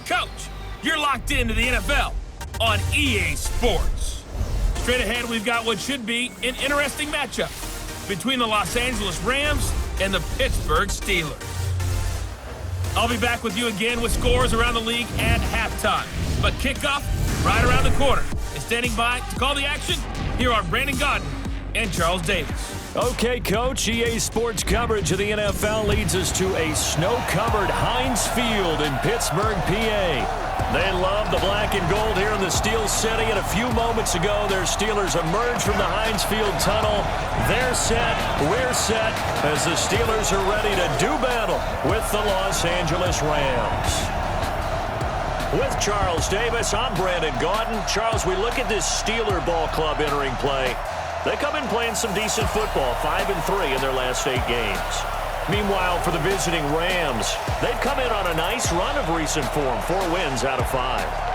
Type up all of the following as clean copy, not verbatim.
Coach, you're locked into the NFL on EA Sports. Straight ahead, we've got what should be an interesting matchup between the Los Angeles Rams and the Pittsburgh Steelers. I'll be back with you again with scores around the league at halftime. But kickoff right around the corner. And standing by to call the action, here are Brandon Gaudin and Charles Davis. Okay, Coach, EA Sports coverage of the NFL leads us to a snow-covered Heinz Field in Pittsburgh, PA. They love the black and gold here in the Steel City, and a few moments ago, their Steelers emerged from the Heinz Field tunnel. They're set, we're set, as the Steelers are ready to do battle with the Los Angeles Rams. With Charles Davis, I'm Brandon Gaudin. Charles, we look at this Steeler ball club entering play. They come in playing some decent football, 5-3 in their last 8 games. Meanwhile, for the visiting Rams, they've come in on a nice run of recent form, 4 wins out of 5.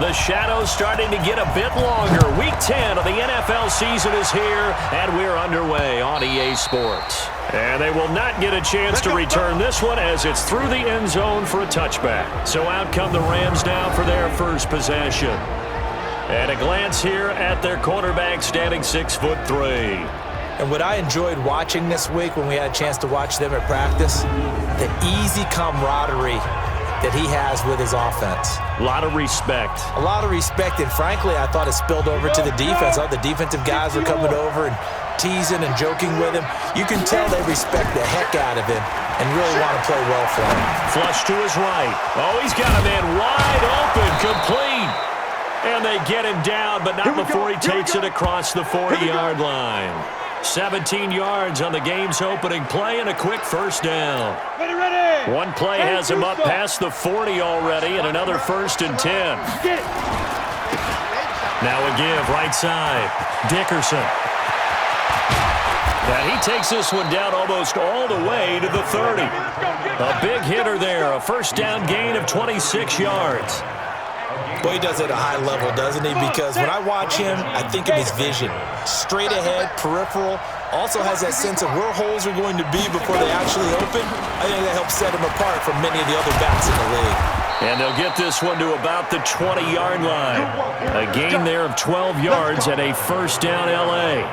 The shadow's starting to get a bit longer. Week 10 of the NFL season is here, and we're underway on EA Sports. And they will not get a chance to return this one as it's through the end zone for a touchback. So out come the Rams now for their first possession. And a glance here at their quarterback standing 6'3". And what I enjoyed watching this week when we had a chance to watch them at practice, the easy camaraderie that he has with his offense. A lot of respect. A lot of respect, and frankly, I thought it spilled over to the defense. All the defensive guys were coming over and teasing and joking with him. You can tell they respect the heck out of him and really want to play well for him. Flush to his right. Oh, he's got a man wide open, complete. And they get him down, but not before he takes it across the 40-yard line. 17 yards on the game's opening play and a quick first down. One play has him up past the 40 already, and another 1st and 10. Now a give right side. Dickerson. And he takes this one down almost all the way to the 30. A big hitter there, a first down gain of 26 yards. Well, he does it at a high level, doesn't he? Because when I watch him, I think of his vision. Straight ahead, peripheral. Also has that sense of where holes are going to be before they actually open. I think that helps set him apart from many of the other backs in the league. And they'll get this one to about the 20-yard line. A gain there of 12 yards and a first down L.A.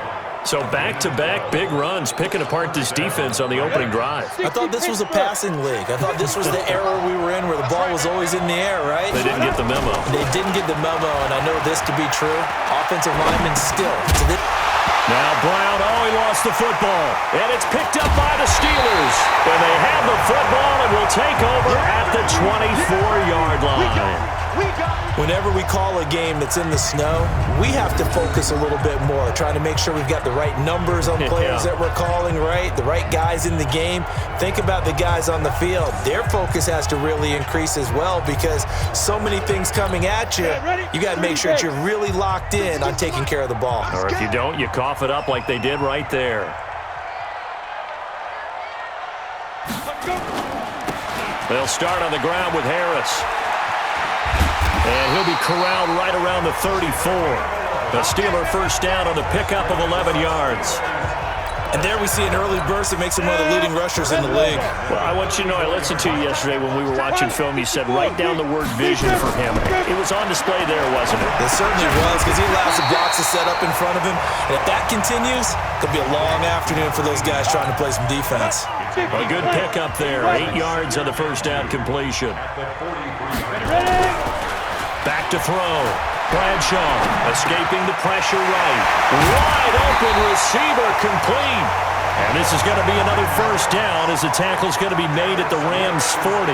So back-to-back big runs, picking apart this defense on the opening drive. I thought this was a passing league. I thought this was the era we were in where the ball was always in the air, right? They didn't get the memo. They didn't get the memo, and I know this to be true. Offensive linemen still. Now Brown, he lost the football. And it's picked up by the Steelers. And they have the football and will take over at the 24-yard line. Whenever we call a game that's in the snow, we have to focus a little bit more, trying to make sure we've got the right numbers on players that we're calling, right? The right guys in the game. Think about the guys on the field. Their focus has to really increase as well because so many things coming at you. You got to make sure that you're really locked in on taking care of the ball. Or if you don't, you cough it up like they did right there. They'll start on the ground with Harris. And he'll be corralled right around the 34. The Steeler first down on the pickup of 11 yards. And there we see an early burst that makes him one of the leading rushers in the league. Well, I want you to know, I listened to you yesterday when we were watching film. You said write down the word vision for him. It was on display there, wasn't it? It certainly was, because he allows the blocks to set up in front of him. And if that continues, it'll be a long afternoon for those guys trying to play some defense. A good pickup there. 8 yards on the first down completion. Back to throw. Bradshaw escaping the pressure right. Wide open receiver complete. And this is going to be another first down as the tackle's going to be made at the Rams' 40.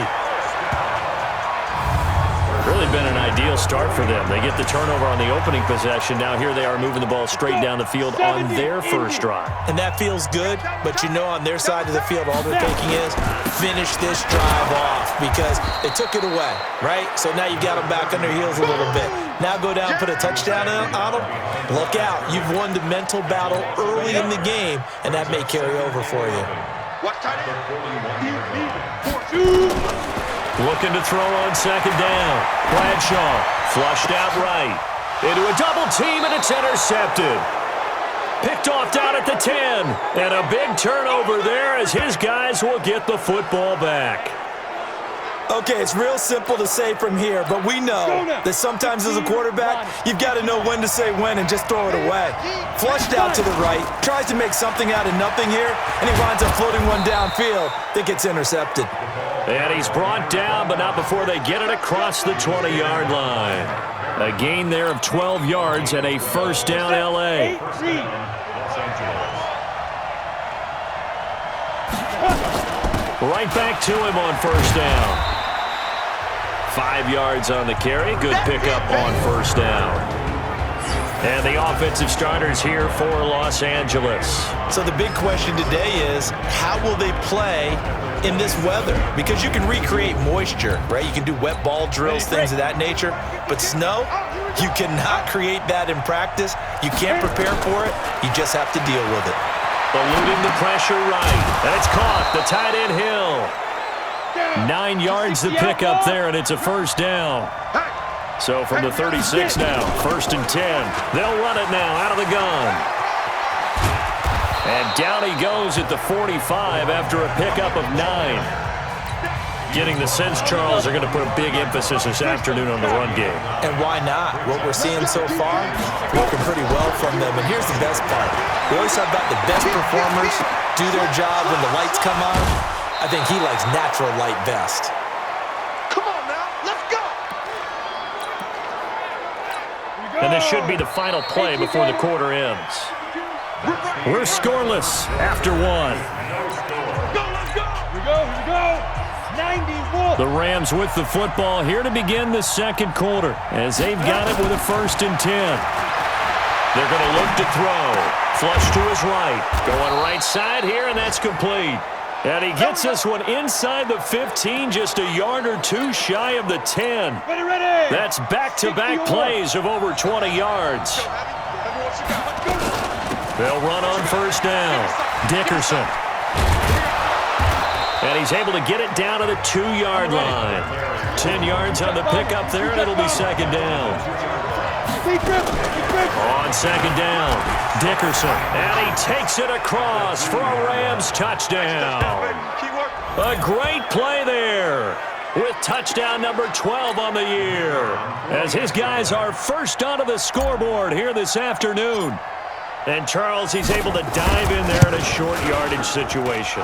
Really been an ideal start for them. They get the turnover on the opening possession. Now here they are moving the ball straight down the field on their first drive. And that feels good, but you know on their side of the field, all they're thinking is finish this drive off because they took it away, right? So now you got them back on their heels a little bit. Now go down, put a touchdown on them. Look out. You've won the mental battle early in the game, and that may carry over for you. Looking to throw on second down. Bradshaw flushed out right. Into a double team, and it's intercepted. Picked off down at the 10. And a big turnover there as his guys will get the football back. Okay, it's real simple to say from here, but we know that sometimes as a quarterback, you've got to know when to say when and just throw it away. Flushed out to the right, tries to make something out of nothing here, and he winds up floating one downfield that gets intercepted. And he's brought down, but not before they get it across the 20-yard line. A gain there of 12 yards and a first down L.A. Right back to him on first down. 5 yards on the carry. Good pickup on first down. And the offensive starters here for Los Angeles. So the big question today is, how will they play in this weather? Because you can recreate moisture, right? You can do wet ball drills, things of that nature. But snow, you cannot create that in practice. You can't prepare for it. You just have to deal with it. Eluding the pressure right. And it's caught. The tight end Hill. 9 yards the pickup there, and it's a first down. So from the 36 now, first and 10. They'll run it now out of the gun. And down he goes at the 45 after a pickup of 9. Getting the sense, Charles, are going to put a big emphasis this afternoon on the run game. And why not? What we're seeing so far, working pretty well from them. And here's the best part. We always talk about the best performers do their job when the lights come on. I think he likes natural light best. Come on now, let's go! And this should be the final play before the quarter ends. We're scoreless after one. Let's go! Here we go! 91. The Rams with the football here to begin the second quarter as they've got it with a first and 10. They're going to look to throw. Flush to his right. Going right side here, and that's complete. And he gets this one inside the 15, just a yard or two shy of the 10. Ready. That's back-to-back plays of over 20 yards. They'll run on first down. Dickerson. And he's able to get it down to the 2-yard line. 10 yards on the pickup there, and it'll be second down. On second down, Dickerson. And he takes it across for a Rams touchdown. A great play there with touchdown number 12 on the year. As his guys are first onto the scoreboard here this afternoon. And Charles, he's able to dive in there in a short yardage situation.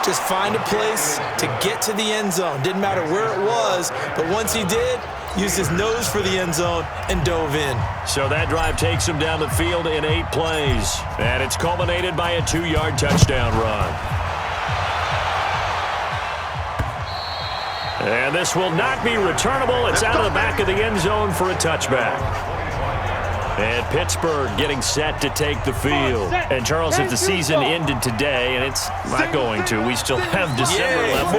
Just find a place to get to the end zone. Didn't matter where it was, but once he did, used his nose for the end zone and dove in. So that drive takes him down the field in 8 plays. And it's culminated by a 2-yard touchdown run. And this will not be returnable. It's out of the back of the end zone for a touchback. And Pittsburgh getting set to take the field. And Charles, if the season ended today, and it's not going to, we still have December left.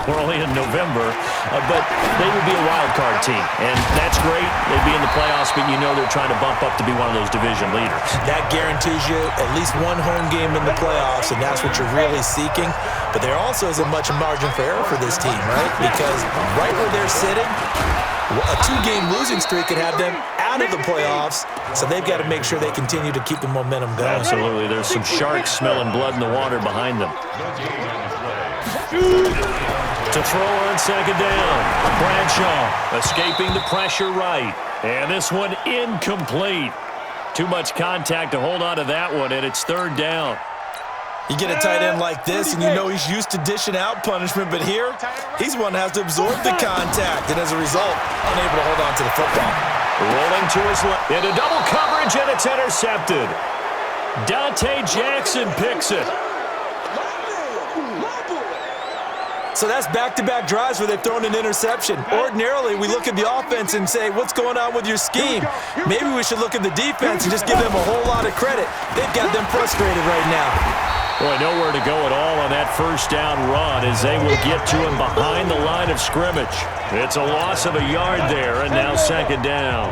We're only in November. But they would be a wild card team. And that's great. They'd be in the playoffs, but you know they're trying to bump up to be one of those division leaders. That guarantees you at least one home game in the playoffs, and that's what you're really seeking. But there also isn't much margin for error for this team, right? Because right where they're sitting, a 2-game losing streak could have them out of the playoffs, so they've got to make sure they continue to keep the momentum going. Absolutely. There's some sharks smelling blood in the water behind them. To throw on second down. Bradshaw escaping the pressure right. And this one incomplete. Too much contact to hold on to that one, and it's third down. You get a tight end like this, and you know he's used to dishing out punishment, but here, he's one that has to absorb the contact, and as a result, unable to hold on to the football. Rolling to his left. Into double coverage, and it's intercepted. Dante Jackson picks it. So that's back-to-back drives where they've thrown an interception. Ordinarily, we look at the offense and say, what's going on with your scheme? Maybe we should look at the defense and just give them a whole lot of credit. They've got them frustrated right now. Boy, nowhere to go at all on that first down run as they will get to him behind the line of scrimmage. It's a loss of a yard there, and now second down.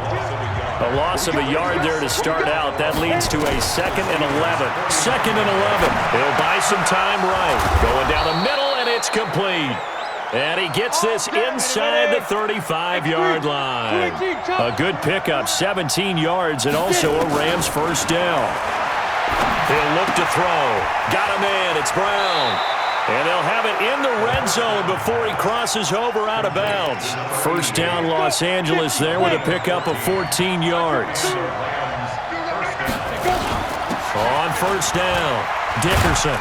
A loss of a yard there to start out. That leads to a 2nd and 11. 2nd and 11. He'll buy some time right. Going down the middle, and it's complete. And he gets this inside the 35-yard line. A good pickup, 17 yards, and also a Rams first down. He'll look to throw. Got him in. It's Brown. And they'll have it in the red zone before he crosses over out of bounds. First down, Los Angeles there with a pickup of 14 yards. On first down, Dickerson.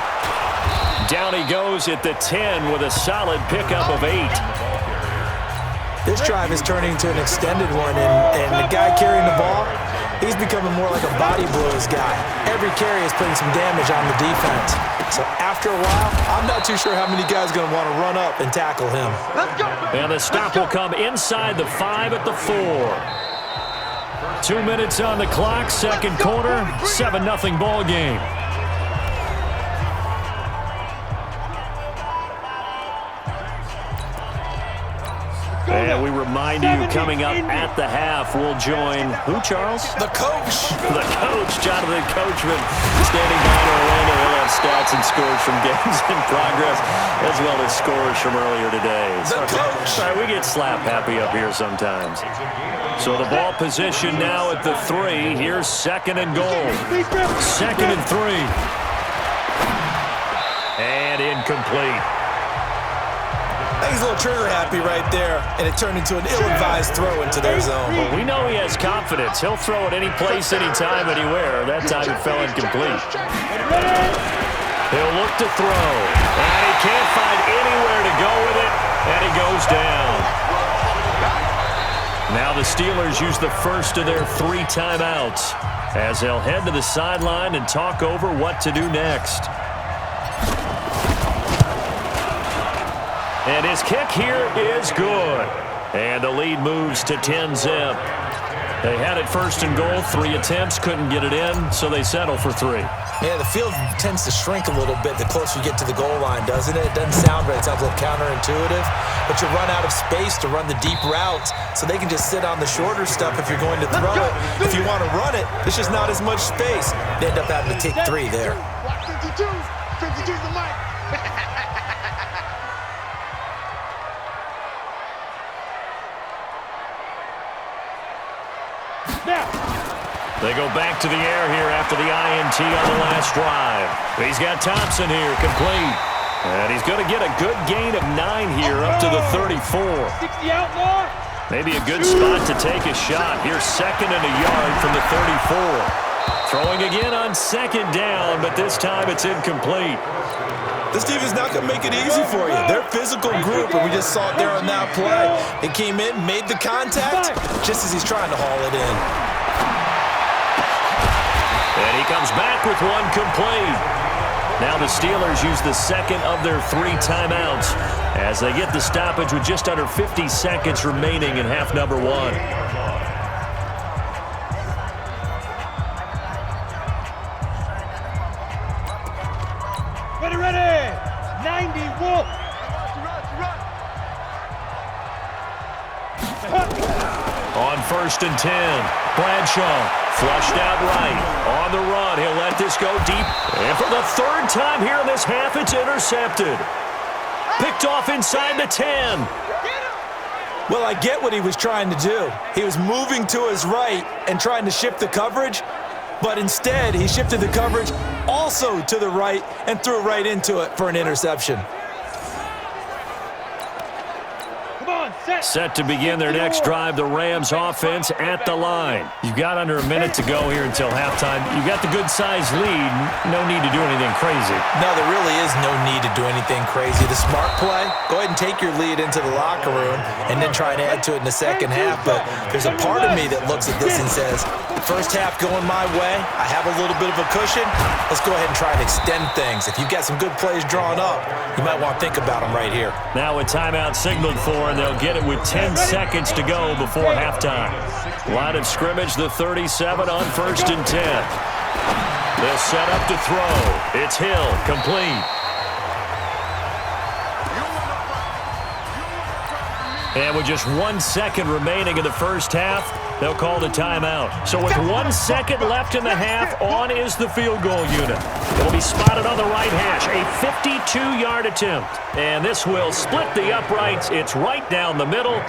Down he goes at the 10 with a solid pickup of 8. This drive is turning into an extended one, and the guy carrying the ball, he's becoming more like a body blows guy. Every carry is putting some damage on the defense. So after a while, I'm not too sure how many guys are going to want to run up and tackle him. And the stop will come inside the 5 at the 4. 2 minutes on the clock, second quarter, 7-0 ball game. And we remind you, coming up at the half, we'll join who, Charles? The coach. The coach, Jonathan Coachman, standing by in Orlando. He'll have stats and scores from games in progress, as well as scores from earlier today. The coach. Sorry, we get slap happy up here sometimes. So the ball position now at the 3. Here's 2nd and goal. 2nd and 3. And incomplete. I think he's a little trigger happy right there, and it turned into an ill-advised throw into their zone. Well, we know he has confidence. He'll throw it any place, anytime, anywhere. That time it fell incomplete. He'll look to throw, and he can't find anywhere to go with it, and he goes down. Now the Steelers use the first of their 3 timeouts as they'll head to the sideline and talk over what to do next. And his kick here is good. And the lead moves to 10-zip. They had it 1st and goal, 3 attempts, couldn't get it in, so they settle for 3. Yeah, the field tends to shrink a little bit the closer you get to the goal line, doesn't it? It doesn't sound right. It sounds a little counterintuitive. But you run out of space to run the deep routes, so they can just sit on the shorter stuff if you're going to throw it. If you want to run it, there's just not as much space. They end up having to take 3 there. 52's the mic. They go back to the air here after the INT on the last drive. He's got Thompson here, complete. And he's going to get a good gain of 9 here up to the 34. 60 outlaw. Maybe a good spot to take a shot. Here's 2nd and a yard from the 34. Throwing again on 2nd down, but this time it's incomplete. This team is not going to make it easy for you. They're a physical group, and we just saw it there on that play. It came in, made the contact, just as he's trying to haul it in. And he comes back with one complete. Now the Steelers use the 2nd of their 3 timeouts as they get the stoppage with just under 50 seconds remaining in half number 1. Ready. 90 Wolf. On 1st and 10, Bradshaw flushed out right. On the run, he'll let this go deep. And for the 3rd time here in this half, it's intercepted. Picked off inside the 10. Well, I get what he was trying to do. He was moving to his right and trying to shift the coverage, but instead he shifted the coverage also to the right and threw right into it for an interception. Come on, set. Set to begin their next drive, the Rams offense at the line. You've got under a minute to go here until halftime. You've got the good-sized lead. No need to do anything crazy. No, there really is no need to do anything crazy. The smart play, go ahead and take your lead into the locker room and then try and add to it in the second half. But there's a part of me that looks at this and says, first half going my way, I have a little bit of a cushion. Let's go ahead and try and extend things. If you've got some good plays drawn up, you might want to think about them right here. Now a timeout signaled for, and they'll get it with 10 seconds to go before halftime. Line of scrimmage, the 37 on 1st and 10. They'll set up to throw. It's Hill, complete. And with just 1 second remaining in the first half, they'll call the timeout. So with 1 second left in the half, on is the field goal unit. It'll be spotted on the right hash, a 52-yard attempt. And this will split the uprights. It's right down the middle.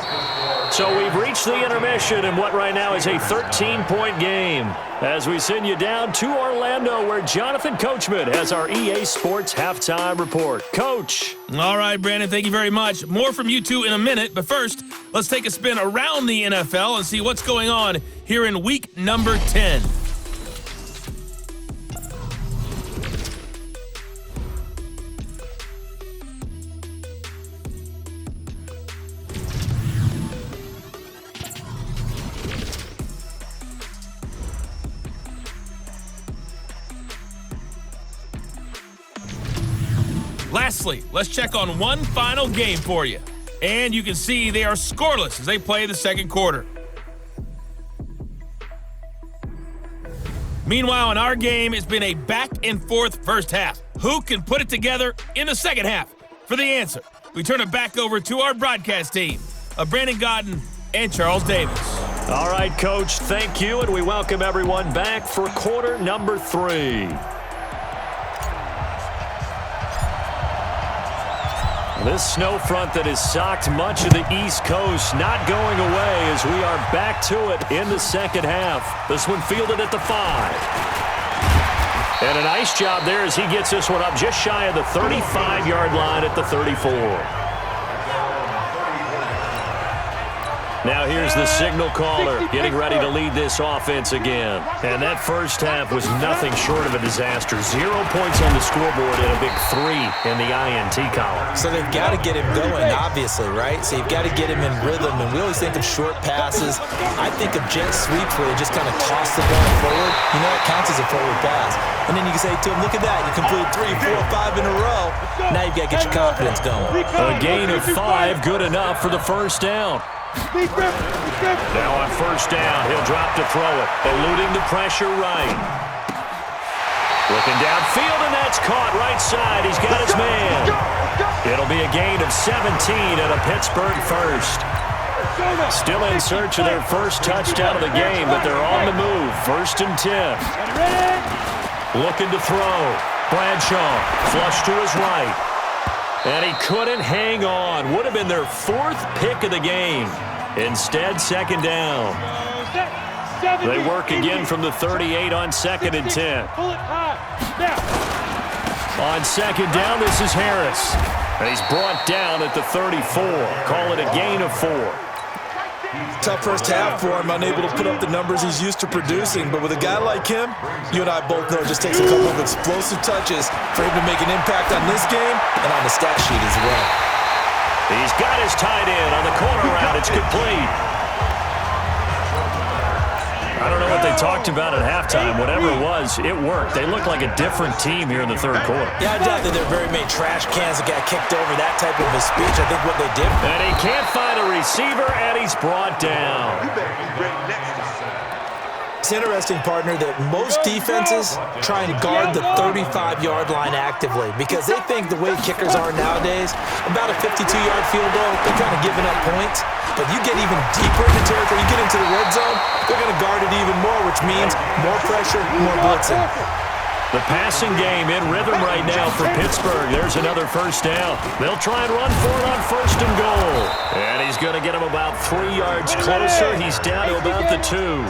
So we've reached the intermission in what right now is a 13-point game. As we send you down to Orlando, where Jonathan Coachman has our EA Sports Halftime Report. Coach. All right, Brandon, thank you very much. More from you two in a minute, but first, let's take a spin around the NFL and see what's going on here in week number 10. Lastly, let's check on one final game for you. And you can see they are scoreless as they play the second quarter. Meanwhile, in our game, it's been a back-and-forth first half. Who can put it together in the second half? For the answer, we turn it back over to our broadcast team of Brandon Godden and Charles Davis. All right, Coach, thank you, and we welcome everyone back for quarter number 3. This snow front that has socked much of the East Coast not going away as we are back to it in the second half. This one fielded at the 5. And a nice job there as he gets this one up just shy of the 35-yard line at the 34. Now here's the signal caller getting ready to lead this offense again. And that first half was nothing short of a disaster. 0 points on the scoreboard and a big 3 in the INT column. So they've got to get him going, obviously, right? So you've got to get him in rhythm. And we always think of short passes. I think of jet sweeps where they just kind of toss the ball forward. You know, it counts as a forward pass. And then you can say to him, look at that. You completed 3, 4, 5 in a row. Now you've got to get your confidence going. A gain of 5, good enough for the first down. Now on first down, he'll drop to throw it, eluding the pressure right. Looking downfield, and that's caught right side. He's got his man. It'll be a gain of 17 and a Pittsburgh first. Still in search of their first touchdown of the game, but they're on the move. 1st and 10. Looking to throw. Bradshaw, flush to his right. And he couldn't hang on. Would have been their 4th pick of the game. Instead, second down. They work again from the 38 on 2nd and 10. On second down, this is Harris. And he's brought down at the 34. Call it a gain of 4. Tough first half for him, unable to put up the numbers he's used to producing. But with a guy like him, you and I both know it just takes a couple of explosive touches for him to make an impact on this game and on the stat sheet as well. He's got his tight end on the corner route. It's complete. I don't know what they talked about at halftime. Whatever it was, it worked. They looked like a different team here in the third quarter. Yeah, I doubt that there are very many trash cans that got kicked over that type of a speech. I think what they did. And he can't find a receiver, and he's brought down. It's interesting, partner, that most defenses try and guard the 35-yard line actively because they think the way kickers are nowadays, about a 52-yard field goal, they're kind of giving up points. But you get even deeper into territory, you get into the red zone, they're going to guard it even more, which means more pressure, more blitzing. The passing game in rhythm right now for Pittsburgh. There's another first down. They'll try and run for it on 1st and goal. And he's going to get him about 3 yards closer. He's down to about the 2.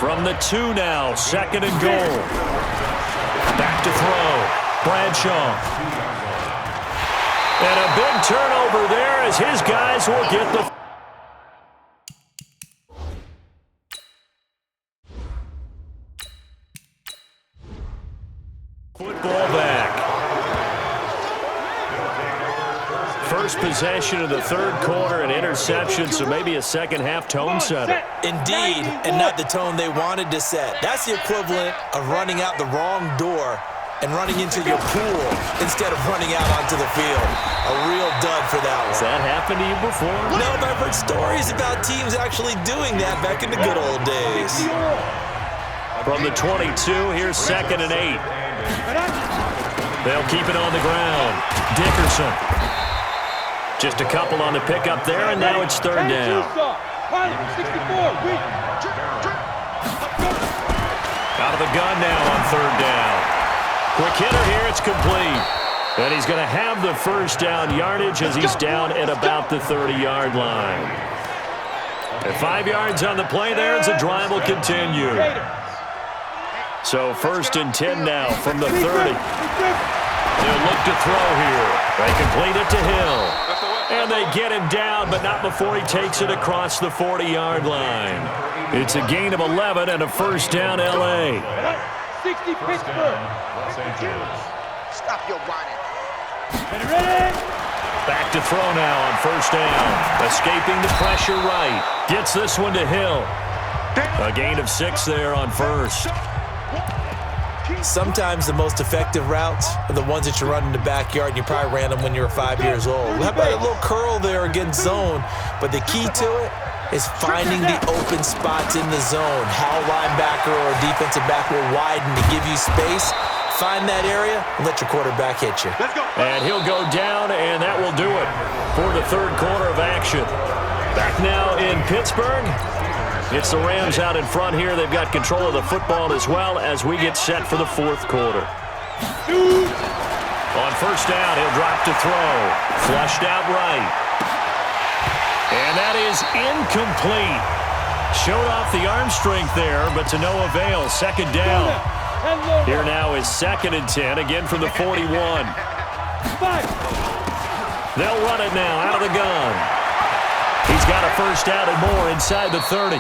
From the 2 now, 2nd and goal. Back to throw. Bradshaw. And a big turnover there as his guys will get the football back. First possession of the third quarter, an interception, so maybe a second-half tone setter. Indeed, and not the tone they wanted to set. That's the equivalent of running out the wrong door and running into your pool instead of running out onto the field. A real dud for that one. Has that happened to you before? No, but I've heard stories about teams actually doing that back in the good old days. From the 22, here's 2nd and 8. They'll keep it on the ground. Dickerson. Just a couple on the pickup there, and now it's 3rd down. Out of the gun now on 3rd down. Quick hitter here, it's complete. And he's going to have the first down yardage as he's down at about the 30-yard line. And 5 yards on the play there as the drive will continue. So 1st and 10 now from the 30. They'll look to throw here. They complete it to Hill. And they get him down, but not before he takes it across the 40-yard line. It's a gain of 11 and a first down, L.A. 60 Pittsburgh. Stop your whining. Back to throw now on 1st down. Escaping the pressure right. Gets this one to Hill. A gain of 6 there on 1st. Sometimes the most effective routes are the ones that you run in the backyard, and you probably ran them when you were 5 years old. How about a little curl there against zone? But the key to it is finding the open spots in the zone. How a linebacker or a defensive back will widen to give you space. Find that area and let your quarterback hit you. And he'll go down, and that will do it for the 3rd quarter of action. Back now in Pittsburgh. It's the Rams out in front here. They've got control of the football as well as we get set for the 4th quarter. On 1st down, he'll drop to throw. Flushed out right. And that is incomplete. Showed off the arm strength there, but to no avail. 2nd down. Here now is 2nd and 10, again from the 41. They'll run it now out of the gun. He's got a first down and more inside the 30.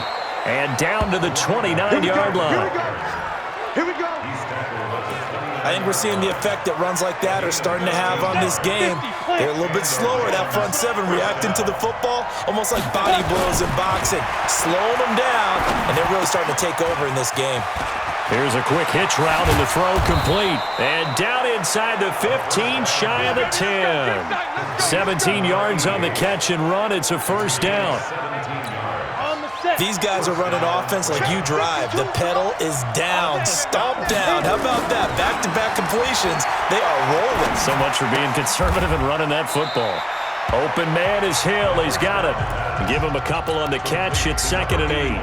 And down to the 29-yard line. Here we go. I think we're seeing the effect that runs like that are starting to have on this game. They're a little bit slower, that front 7, reacting to the football, almost like body blows in boxing. Slowing them down, and they're really starting to take over in this game. Here's a quick hitch route, and the throw complete. And down inside the 15, shy of the 10. 17 yards on the catch and run. It's a first down. These guys are running offense like you drive. The pedal is down, stomp down. How about that? Back-to-back completions. They are rolling. So much for being conservative and running that football. Open man is Hill. He's got it. Give him a couple on the catch. It's 2nd and 8.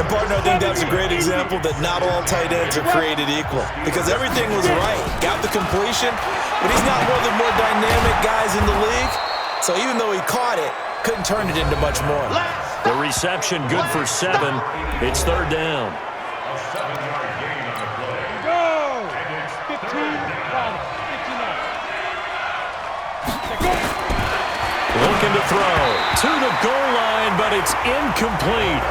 And, partner, I think that's a great example that not all tight ends are created equal because everything was right. Got the completion, but he's not one of the more dynamic guys in the league. So even though he caught it, couldn't turn it into much more. The reception good for 7. It's 3rd down. Go! 15, 59. Looking to throw to the goal line, but it's incomplete.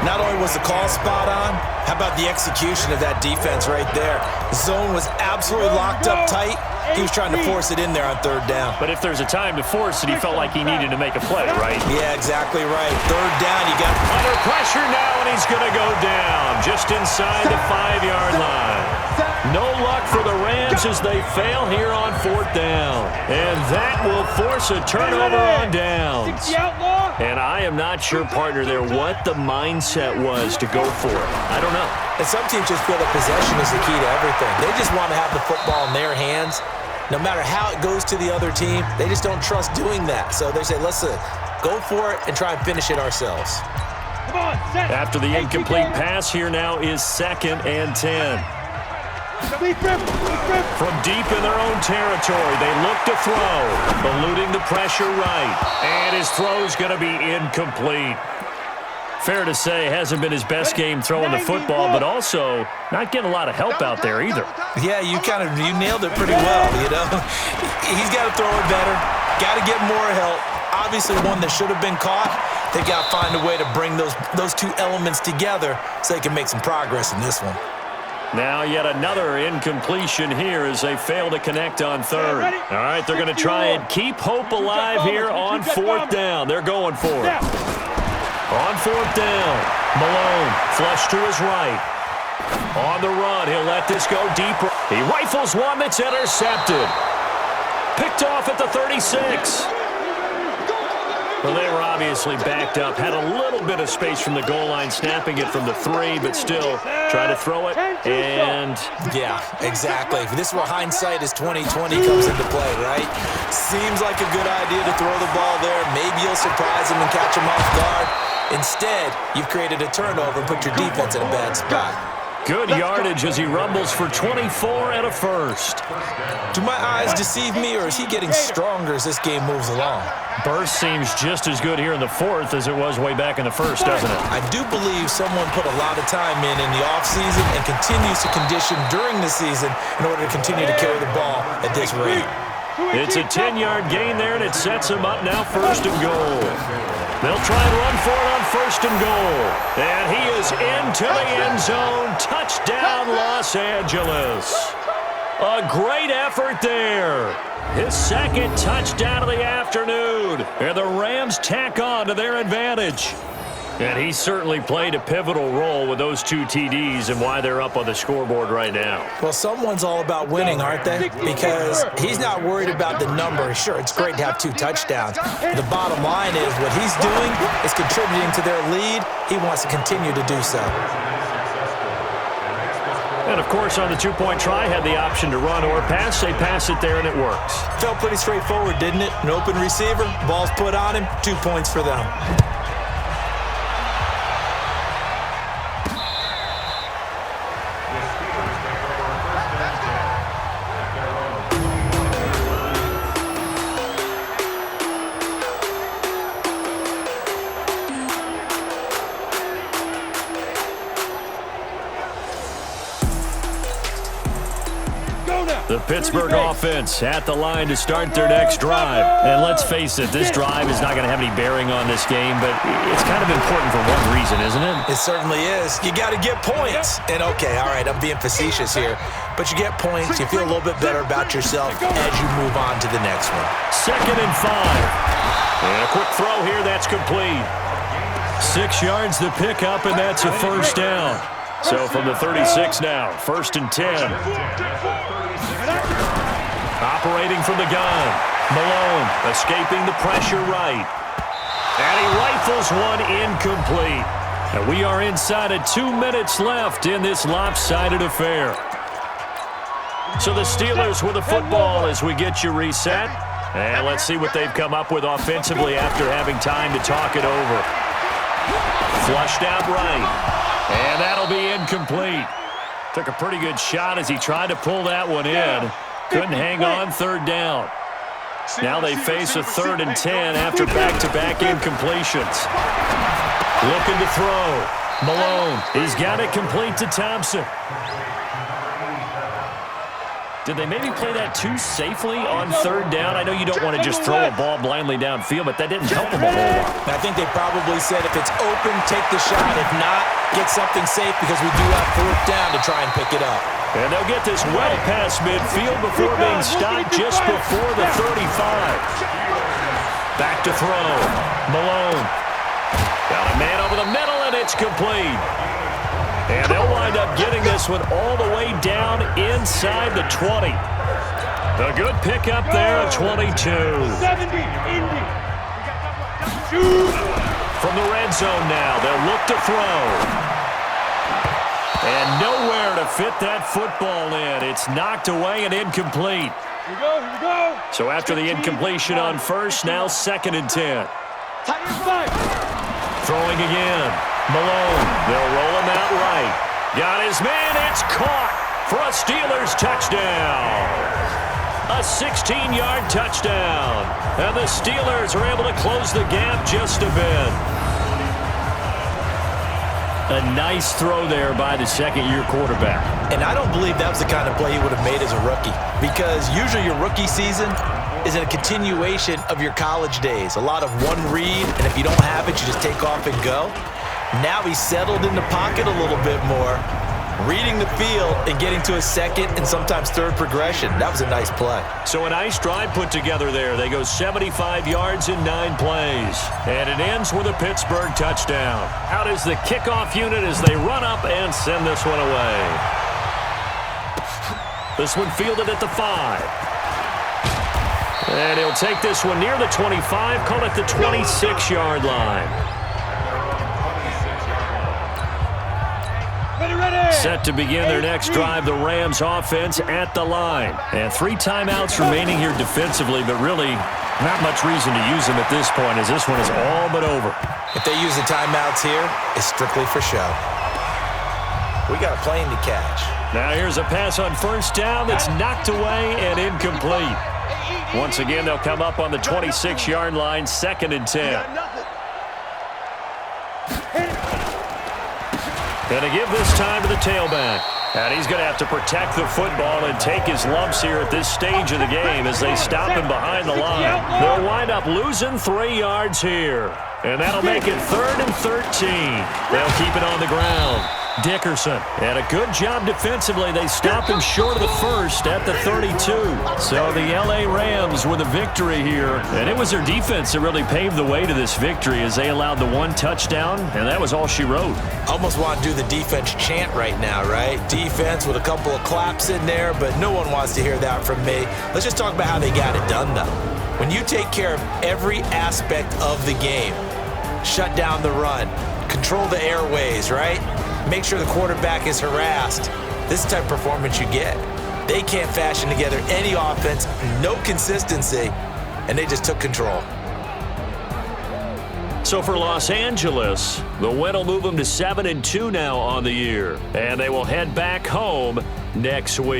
Not only was the call spot on, how about the execution of that defense right there? The zone was absolutely locked up tight. He was trying to force it in there on 3rd down. But if there's a time to force it, he felt like he needed to make a play, right? Yeah, exactly right. 3rd down, you got under pressure now, and he's going to go down just inside the 5-yard line. No luck for the Rams as they fail here on 4th down. And that will force a turnover on downs. And I am not sure, partner, there what the mindset was to go for it. I don't know. And some teams just feel that possession is the key to everything. They just want to have the football in their hands. No matter how it goes to the other team, they just don't trust doing that. So they say, let's go for it and try and finish it ourselves. After the incomplete pass, here now is 2nd and 10. From deep in their own territory, they look to throw, eluding the pressure right. And his throw's going to be incomplete. Fair to say, hasn't been his best game throwing the football, but also not getting a lot of help out there either. Yeah, you nailed it pretty well, you know. He's got to throw it better, got to get more help. Obviously one that should have been caught. They've got to find a way to bring those two elements together so they can make some progress in this one. Now yet another incompletion here as they fail to connect on third. All right, they're going to try and keep hope alive here on fourth down. They're going for it. On fourth down, Malone flush to his right. On the run, he'll let this go deeper. He rifles one that's intercepted. Picked off at the 36. Well, they were obviously backed up. Had a little bit of space from the goal line, snapping it from the 3, but still try to throw it. And yeah, exactly. This is where hindsight is 20/20 comes into play, right? Seems like a good idea to throw the ball there. Maybe you'll surprise him and catch him off guard. Instead, you've created a turnover and put your defense in a bad spot. Good yardage as he rumbles for 24 and a first. Do my eyes deceive me, or is he getting stronger as this game moves along? Burst seems just as good here in the fourth as it was way back in the first, doesn't it? I do believe someone put a lot of time in the offseason and continues to condition during the season in order to continue to carry the ball at this rate. It's a 10-yard gain there, and it sets him up now first and goal. They'll try and run for it on first and goal. And he is into the end zone. Touchdown, Los Angeles. A great effort there. His second touchdown of the afternoon. And the Rams tack on to their advantage. And he certainly played a pivotal role with those 2 TDs and why they're up on the scoreboard right now. Well, someone's all about winning, aren't they? Because he's not worried about the number. Sure, it's great to have 2 touchdowns. The bottom line is what he's doing is contributing to their lead. He wants to continue to do so. And, of course, on the 2-point try, had the option to run or pass. They pass it there, and it works. Felt pretty straightforward, didn't it? An open receiver, ball's put on him, 2 points for them. The Pittsburgh offense at the line to start their next drive. And let's face it, this drive is not going to have any bearing on this game, but it's kind of important for one reason, isn't it? It certainly is. You got to get points. And, okay, all right, I'm being facetious here, but you get points, you feel a little bit better about yourself as you move on to the next one. 2nd and 5. And a quick throw here, that's complete. 6 yards to pick up, and that's a first down. So from the 36 now, 1st and 10. Operating from the gun. Malone escaping the pressure right. And he rifles one incomplete. And we are inside of 2 minutes left in this lopsided affair. So the Steelers with the football as we get you reset. And let's see what they've come up with offensively after having time to talk it over. Flushed out right. And that'll be incomplete. Took a pretty good shot as he tried to pull that one in. Couldn't hang on 3rd down. Now they face a 3rd and 10 after back-to-back incompletions. Looking to throw. Malone, he's got it complete to Thompson. Did they maybe play that too safely on 3rd down? I know you don't want to just throw a ball blindly downfield, but that didn't help them a whole lot. I think they probably said if it's open, take the shot. If not, get something safe because we do have 4th down to try and pick it up. And they'll get this well past midfield before being stopped just before the 35. Back to throw. Malone. Got a man over the middle, and it's complete. And they'll wind up getting this one all the way down inside the 20. A good pickup there at 22. 70, Indy. From the red zone now, they'll look to throw. And nowhere to fit that football in. It's knocked away and incomplete. Here we go. So after the incompletion on first, now 2nd and 10. Throwing again. Malone, they'll roll him out right. Got his man, it's caught for a Steelers touchdown. A 16-yard touchdown. And the Steelers are able to close the gap just a bit. A nice throw there by the second-year quarterback. And I don't believe that was the kind of play he would have made as a rookie, because usually your rookie season is a continuation of your college days. A lot of one read, and if you don't have it, you just take off and go. Now he's settled in the pocket a little bit more, reading the field and getting to a second and sometimes third progression. That was a nice play. So a nice drive put together there. They go 75 yards in 9 plays. And it ends with a Pittsburgh touchdown. Out is the kickoff unit as they run up and send this one away. This one fielded at the 5. And he'll take this one near the 25, call it the 26-yard line. Set to begin their next drive, the Rams offense at the line. And 3 timeouts remaining here defensively, but really not much reason to use them at this point as this one is all but over. If they use the timeouts here, it's strictly for show. We got a plane to catch. Now here's a pass on first down that's knocked away and incomplete. Once again, they'll come up on the 26-yard line, 2nd and 10. Going to give this time to the tailback. And he's going to have to protect the football and take his lumps here at this stage of the game as they stop him behind the line. They'll wind up losing 3 yards here. And that'll make it 3rd and 13. They'll keep it on the ground. Dickerson. And a good job defensively. They stop him short of the first at the 32. So the L.A. Rams with a victory here. And it was their defense that really paved the way to this victory as they allowed the 1 touchdown, and that was all she wrote. Almost want to do the defense chant right now, right? Defense with a couple of claps in there, but no one wants to hear that from me. Let's just talk about how they got it done, though. When you take care of every aspect of the game, shut down the run, control the airways, right? Make sure the quarterback is harassed. This is the type of performance you get. They can't fashion together any offense, no consistency, and they just took control. So for Los Angeles, the win will move them to 7-2 now on the year, and they will head back home next week.